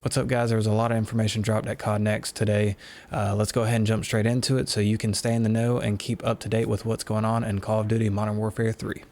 What's up, guys? There was a lot of information dropped at COD NEXT today. Let's go ahead and jump straight into it so you can stay in the know and keep up to date with what's going on in Call of Duty Modern Warfare 3.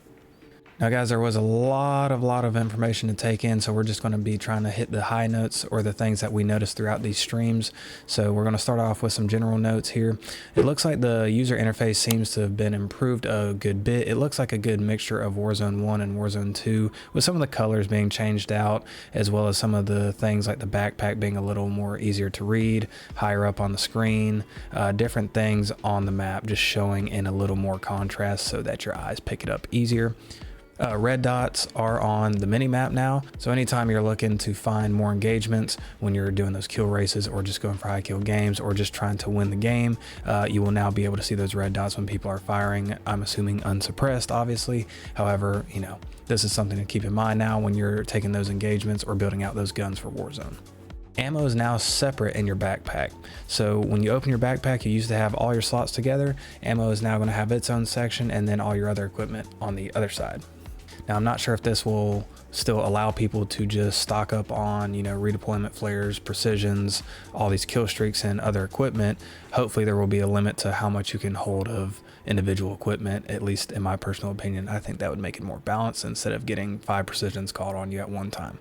Now, guys, there was a lot of information to take in, so we're just going to be trying to hit the high notes or the things that we noticed throughout these streams. So we're going to start off with some general notes here. It looks like the user interface seems to have been improved a good bit. It looks like a good mixture of Warzone 1 and Warzone 2, with some of the colors being changed out, as well as some of the things like the backpack being a little more easier to read, higher up on the screen, different things on the map just showing in a little more contrast so that your eyes pick it up easier. Red dots are on the mini map now, so anytime you're looking to find more engagements when you're doing those kill races or just going for high kill games or just trying to win the game, you will now be able to see those red dots when people are firing. I'm assuming unsuppressed, obviously. However, you know, this is something to keep in mind now when you're taking those engagements or building out those guns for Warzone. Ammo is now separate in your backpack. So when you open your backpack, you used to have all your slots together. Ammo is now going to have its own section and then all your other equipment on the other side. Now, I'm not sure if this will still allow people to just stock up on, you know, redeployment flares, precisions, all these kill streaks and other equipment. Hopefully there will be a limit to how much you can hold of individual equipment, at least in my personal opinion. I think that would make it more balanced instead of getting 5 precisions called on you at one time.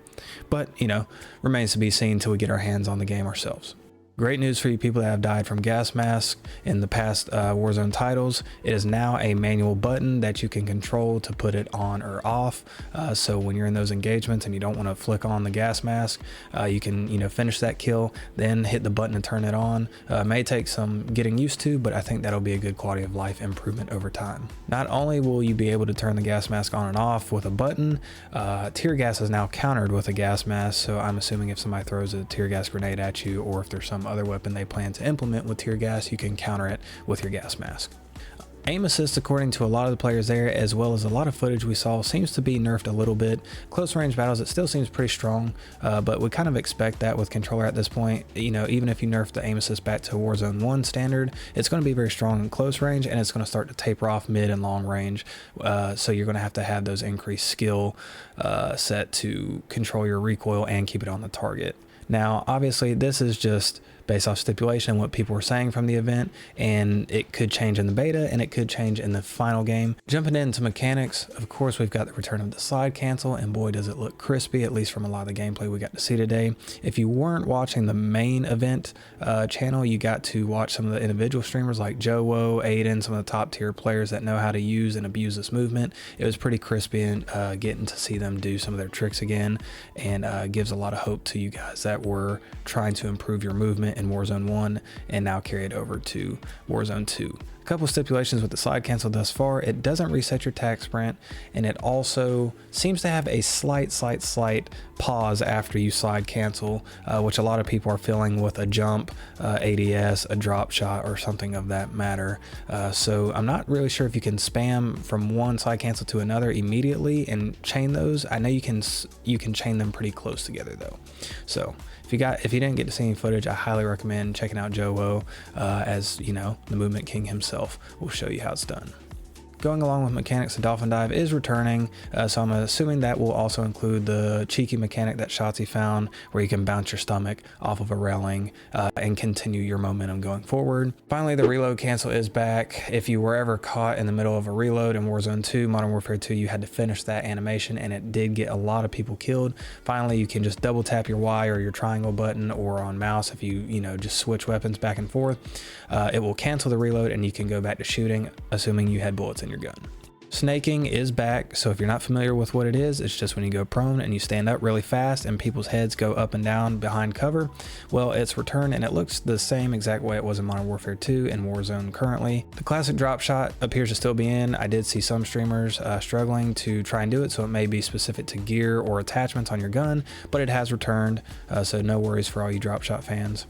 But, you know, remains to be seen till we get our hands on the game ourselves. Great news for you people that have died from gas masks in the past Warzone titles. It is now a manual button that you can control to put it on or off. So when you're in those engagements and you don't want to flick on the gas mask, you can, you know, finish that kill, then hit the button and turn it on. May take some getting used to, but I think that'll be a good quality of life improvement over time. Not only will you be able to turn the gas mask on and off with a button, tear gas is now countered with a gas mask. So I'm assuming if somebody throws a tear gas grenade at you, or if there's some other weapon they plan to implement with tear gas, you can counter it with your gas mask. Aim assist, according to a lot of the players there, as well as a lot of footage we saw, seems to be nerfed a little bit. Close range battles, it still seems pretty strong, but we kind of expect that with controller at this point. You know, even if you nerf the aim assist back to Warzone 1 standard, it's going to be very strong in close range, and it's going to start to taper off mid and long range. So you're going to have those increased skill set to control your recoil and keep it on the target. Now, obviously, this is just based off stipulation, what people were saying from the event, and it could change in the beta and it could change in the final game. Jumping into mechanics, of course, we've got the return of the slide cancel, and boy, does it look crispy, at least from a lot of the gameplay we got to see today. If you weren't watching the main event channel, you got to watch some of the individual streamers like Joe, Aiden, some of the top tier players that know how to use and abuse this movement. It was pretty crispy, and getting to see them do some of their tricks again, and gives a lot of hope to you guys that were trying to improve your movement in Warzone 1 and now carry it over to Warzone 2. A couple stipulations with the slide cancel thus far: it doesn't reset your tac sprint, and it also seems to have a slight pause after you slide cancel, which a lot of people are feeling with a jump, ADS, a drop shot, or something of that matter. So I'm not really sure if you can spam from one slide cancel to another immediately and chain those. I know you can chain them pretty close together though. So if you didn't get to see any footage, I highly recommend checking out Joe, as you know, the movement king himself will show you how it's done. Going along with mechanics, the Dolphin Dive is returning, so I'm assuming that will also include the cheeky mechanic that Shoutout found, where you can bounce your stomach off of a railing and continue your momentum going forward. Finally, the reload cancel is back. If you were ever caught in the middle of a reload in Warzone 2, Modern Warfare 2, you had to finish that animation, and it did get a lot of people killed. Finally, you can just double tap your Y or your triangle button, or on mouse if you just switch weapons back and forth. It will cancel the reload, and you can go back to shooting, assuming you had bullets in your gun. Snaking is back, so if you're not familiar with what it is, it's just when you go prone and you stand up really fast and people's heads go up and down behind cover. Well, it's returned, and it looks the same exact way it was in Modern Warfare 2 and Warzone currently. The classic drop shot appears to still be in. I did see some streamers struggling to try and do it, so it may be specific to gear or attachments on your gun, but it has returned, so no worries for all you drop shot fans.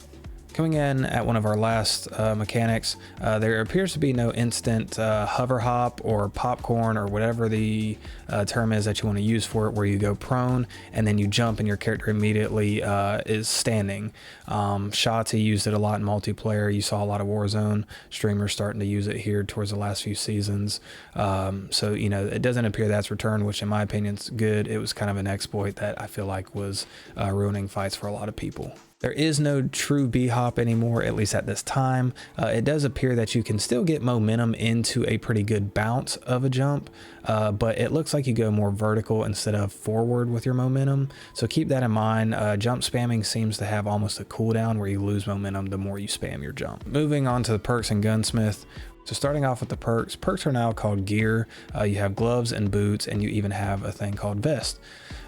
Coming in at one of our last mechanics, there appears to be no instant hover hop or popcorn or whatever the term is that you want to use for it, where you go prone and then you jump and your character immediately is standing. Shoutout used it a lot in multiplayer. You saw a lot of Warzone streamers starting to use it here towards the last few seasons. So, you know, it doesn't appear that's returned, which in my opinion is good. It was kind of an exploit that I feel like was ruining fights for a lot of people. There is no true B-hop anymore, at least at this time. It does appear that you can still get momentum into a pretty good bounce of a jump, but it looks like you go more vertical instead of forward with your momentum. So keep that in mind. Jump spamming seems to have almost a cooldown where you lose momentum the more you spam your jump. Moving on to the perks in Gunsmith. So starting off with the perks are now called gear. You have gloves and boots, and you even have a thing called vest.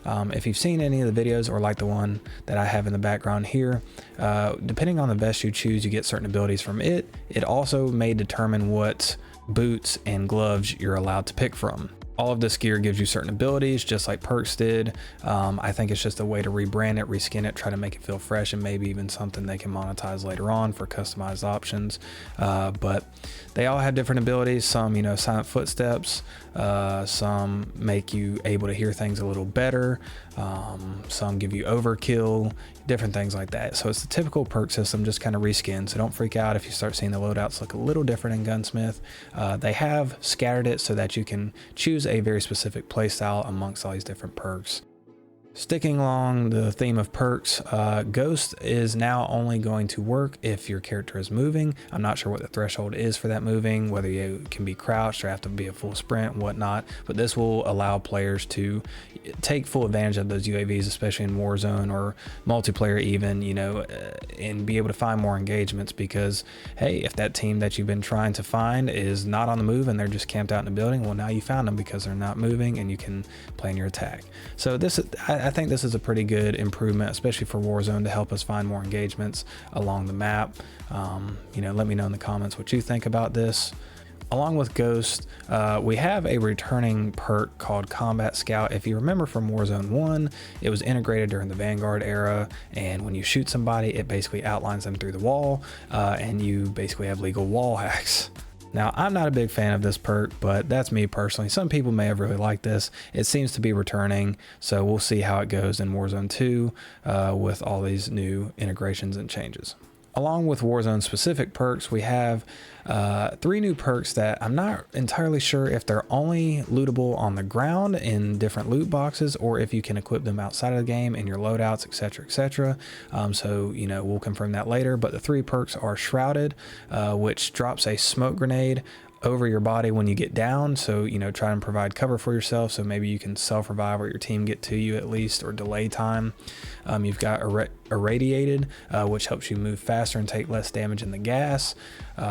If you've seen any of the videos or like the one that I have in the background here, depending on the vest you choose, you get certain abilities from it. It also may determine what boots and gloves you're allowed to pick from. All of this gear gives you certain abilities, just like perks did. I think it's just a way to rebrand it, reskin it, try to make it feel fresh, and maybe even something they can monetize later on for customized options. But they all have different abilities. Some, you know, silent footsteps. Some make you able to hear things a little better. Some give you overkill, different things like that. So it's the typical perk system, just kind of reskin. So don't freak out if you start seeing the loadouts look a little different in Gunsmith. They have scattered it so that you can choose a very specific playstyle amongst all these different perks. Sticking along the theme of perks, Ghost is now only going to work if your character is moving. I'm not sure what the threshold is for that moving, whether you can be crouched or have to be a full sprint and whatnot, but this will allow players to take full advantage of those UAVs, especially in Warzone or multiplayer even, you know, and be able to find more engagements because, hey, if that team that you've been trying to find is not on the move and they're just camped out in the building, well, now you found them because they're not moving and you can plan your attack. So this, I think this is a pretty good improvement, especially for Warzone, to help us find more engagements along the map. You know, let me know in the comments what you think about this. Along with Ghost, we have a returning perk called Combat Scout. If you remember from Warzone 1, it was integrated during the Vanguard era, and when you shoot somebody, it basically outlines them through the wall, and you basically have legal wall hacks. Now, I'm not a big fan of this perk, but that's me personally. Some people may have really liked this. It seems to be returning, so we'll see how it goes in Warzone 2 with all these new integrations and changes. Along with Warzone specific perks, we have 3 new perks that I'm not entirely sure if they're only lootable on the ground in different loot boxes or if you can equip them outside of the game in your loadouts, etc, etc. So, you know, we'll confirm that later, but the 3 perks are Shrouded, which drops a smoke grenade over your body when you get down, so, you know, try and provide cover for yourself, so maybe you can self-revive or your team get to you at least, or delay time. You've got Irradiated, which helps you move faster and take less damage in the gas,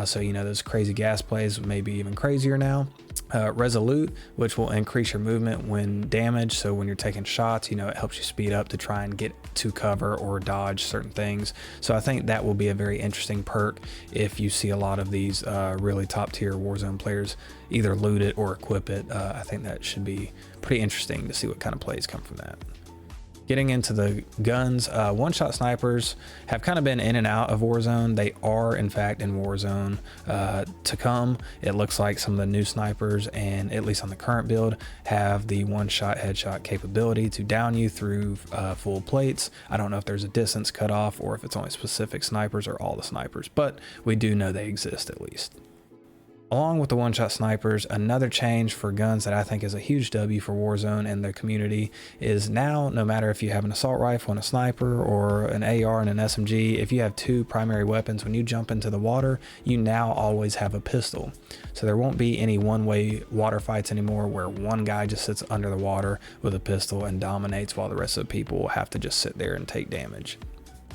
so, you know, those crazy gas plays may be even crazier now. Resolute, which will increase your movement when damaged, so when you're taking shots, you know, it helps you speed up to try and get to cover or dodge certain things. So I think that will be a very interesting perk if you see a lot of these really top tier Warzone players either loot it or equip it. I think that should be pretty interesting to see what kind of plays come from that. Getting into the guns, one-shot snipers have kind of been in and out of Warzone. They are, in fact, in Warzone to come. It looks like some of the new snipers, and at least on the current build, have the one-shot headshot capability to down you through full plates. I don't know if there's a distance cutoff or if it's only specific snipers or all the snipers, but we do know they exist at least. Along with the one-shot snipers, another change for guns that I think is a huge W for Warzone and the community is now, no matter if you have an assault rifle and a sniper or an AR and an SMG, if you have 2 primary weapons, when you jump into the water, you now always have a pistol. So there won't be any one-way water fights anymore where one guy just sits under the water with a pistol and dominates while the rest of the people will have to just sit there and take damage.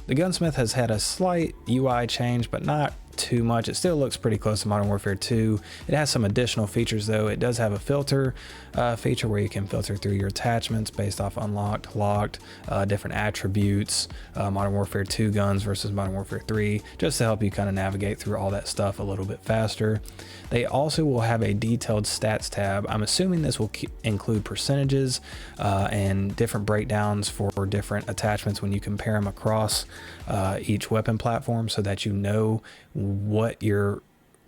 The Gunsmith has had a slight UI change, but not too much. It still looks pretty close to Modern Warfare 2. It has some additional features though. It does have a filter feature where you can filter through your attachments based off unlocked, locked, different attributes, Modern Warfare 2 guns versus Modern Warfare 3, just to help you kind of navigate through all that stuff a little bit faster. They also will have a detailed stats tab. I'm assuming this will include percentages and different breakdowns for different attachments when you compare them across each weapon platform, so that you know what your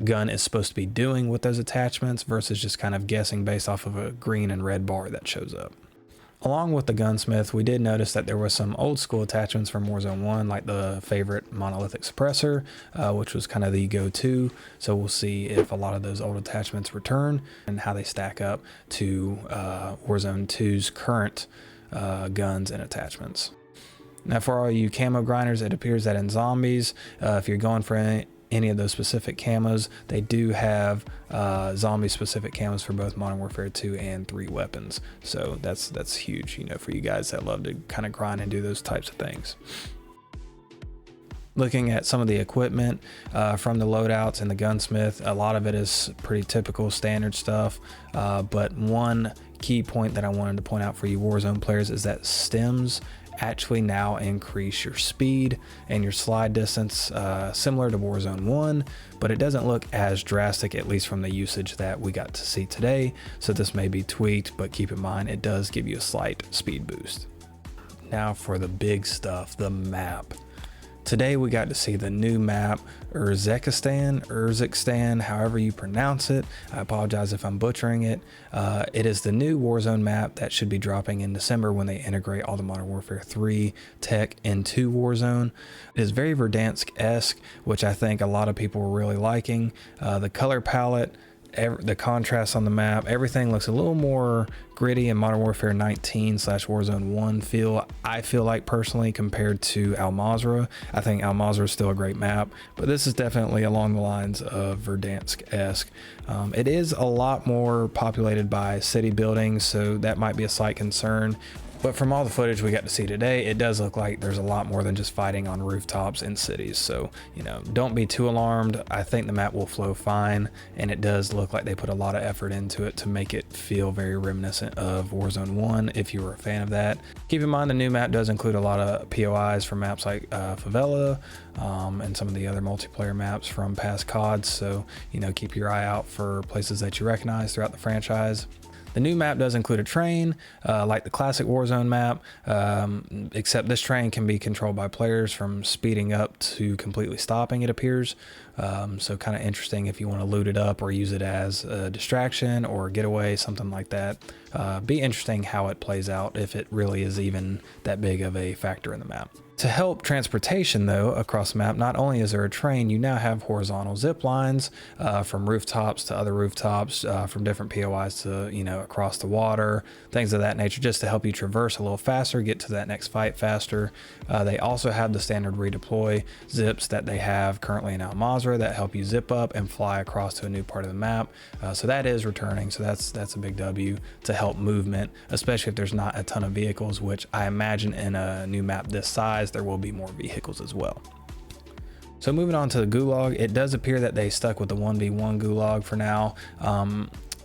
gun is supposed to be doing with those attachments versus just kind of guessing based off of a green and red bar that shows up. Along with the Gunsmith, we did notice that there was some old school attachments from Warzone 1, like the favorite monolithic suppressor, which was kind of the go-to. So we'll see if a lot of those old attachments return and how they stack up to Warzone 2's current guns and attachments. Now for all you camo grinders, it appears that in zombies, if you're going for any of those specific camos, they do have zombie specific camos for both Modern Warfare 2 and 3 weapons. So that's huge, you know, for you guys that love to kind of grind and do those types of things. Looking at some of the equipment from the loadouts and the Gunsmith, a lot of it is pretty typical standard stuff, but one key point that I wanted to point out for you Warzone players is that stems actually now increase your speed and your slide distance, similar to Warzone 1, but it doesn't look as drastic, at least from the usage that we got to see today. So this may be tweaked, but keep in mind it does give you a slight speed boost. Now for the big stuff, the map. Today we got to see the new map, Urzikstan, however you pronounce it. I apologize if I'm butchering it. It is the new Warzone map that should be dropping in December when they integrate all the Modern Warfare 3 tech into Warzone. It is very Verdansk-esque, which I think a lot of people were really liking. The color palette, the contrast on the map, everything looks a little more gritty in Modern Warfare 19 / Warzone 1 feel, I feel like personally, compared to Al-Mazrah. I think Al-Mazrah is still a great map, but this is definitely along the lines of Verdansk-esque. It is a lot more populated by city buildings, so that might be a slight concern. But from all the footage we got to see today, it does look like there's a lot more than just fighting on rooftops in cities. So, you know, don't be too alarmed. I think the map will flow fine, and it does look like they put a lot of effort into it to make it feel very reminiscent of Warzone 1, if you were a fan of that. Keep in mind the new map does include a lot of POIs from maps like Favela and some of the other multiplayer maps from past CODs. So, you know, keep your eye out for places that you recognize throughout the franchise. The new map does include a train, like the classic Warzone map, except this train can be controlled by players from speeding up to completely stopping, it appears. So kind of interesting if you want to loot it up or use it as a distraction or a getaway, something like that. Be interesting how it plays out, if it really is even that big of a factor in the map. To help transportation though across the map, not only is there a train, you now have horizontal zip lines from rooftops to other rooftops, from different POIs to, you know, across the water, things of that nature, just to help you traverse a little faster, get to that next fight faster. They also have the standard redeploy zips that they have currently in Al-Mazrah that help you zip up and fly across to a new part of the map. So that is returning, so that's a big W to help movement, especially if there's not a ton of vehicles, which I imagine in a new map this size there will be more vehicles as well. So moving on to the gulag, it does appear that they stuck with the 1v1 gulag for now,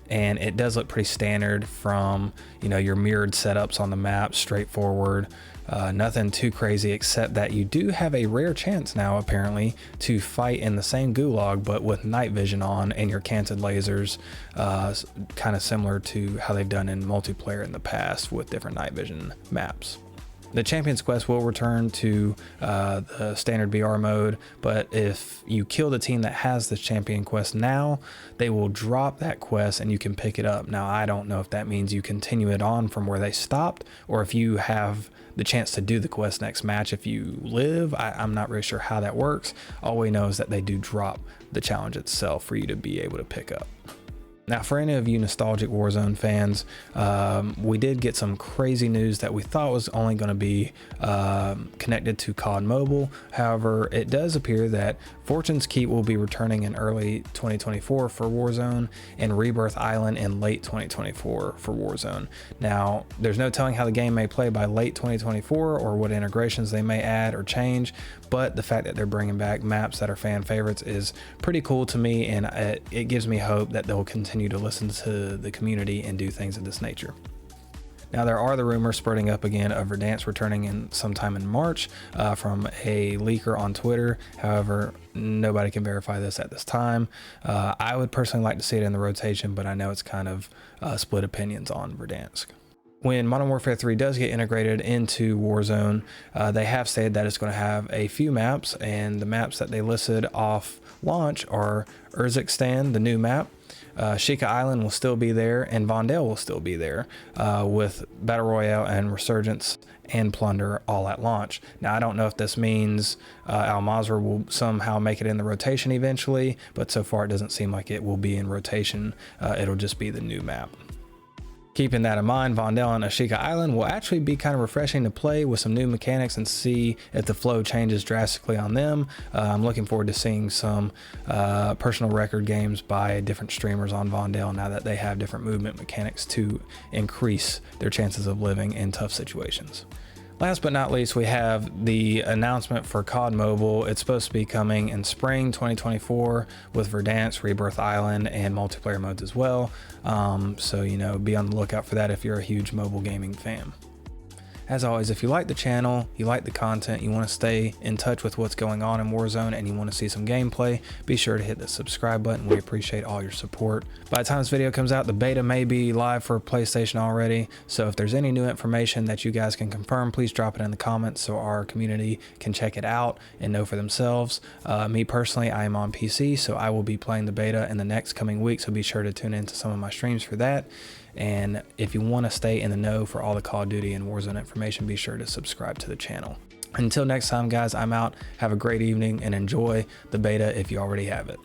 and it does look pretty standard from, you know, your mirrored setups on the map, straightforward. Nothing too crazy, except that you do have a rare chance now apparently to fight in the same gulag but with night vision on and your canted lasers, kind of similar to how they've done in multiplayer in the past with different night vision maps. The Champion's Quest will return to the standard BR mode, but if you kill the team that has the Champion Quest now, they will drop that quest and you can pick it up. Now, I don't know if that means you continue it on from where they stopped, or if you have the chance to do the quest next match if you live. I'm not really sure how that works. All we know is that they do drop the challenge itself for you to be able to pick up. Now, for any of you nostalgic Warzone fans, we did get some crazy news that we thought was only going to be connected to COD Mobile. However, it does appear that Fortune's Keep will be returning in early 2024 for Warzone, and Rebirth Island in late 2024 for Warzone. Now, there's no telling how the game may play by late 2024 or what integrations they may add or change, but the fact that they're bringing back maps that are fan favorites is pretty cool to me, and it gives me hope that they'll continue to listen to the community and do things of this nature. Now, there are the rumors spreading up again of Verdansk returning in sometime in March from a leaker on Twitter. However, nobody can verify this at this time. I would personally like to see it in the rotation, but I know it's kind of split opinions on Verdansk. When Modern Warfare 3 does get integrated into Warzone, they have said that it's going to have a few maps, and the maps that they listed off launch are Urzikstan, the new map, Shika Island will still be there, and Vondel will still be there, with Battle Royale and Resurgence and Plunder all at launch. Now, I don't know if this means Al Mazrah will somehow make it in the rotation eventually, but so far it doesn't seem like it will be in rotation. It'll just be the new map. Keeping that in mind, Vondel and Ashika Island will actually be kind of refreshing to play with some new mechanics and see if the flow changes drastically on them. I'm looking forward to seeing some personal record games by different streamers on Vondel now that they have different movement mechanics to increase their chances of living in tough situations. Last but not least, we have the announcement for COD Mobile. It's supposed to be coming in spring 2024 with Verdansk, Rebirth Island, and multiplayer modes as well. So, you know, be on the lookout for that if you're a huge mobile gaming fan. As always, if you like the channel, you like the content, you want to stay in touch with what's going on in Warzone, and you want to see some gameplay, be sure to hit the subscribe button. We appreciate all your support. By the time this video comes out, the beta may be live for PlayStation already, so if there's any new information that you guys can confirm, please drop it in the comments so our community can check it out and know for themselves. Me personally, I am on PC, so I will be playing the beta in the next coming week, so be sure to tune into some of my streams for that. And if you want to stay in the know for all the Call of Duty and Warzone information, be sure to subscribe to the channel. Until next time, guys, I'm out. Have a great evening and enjoy the beta if you already have it.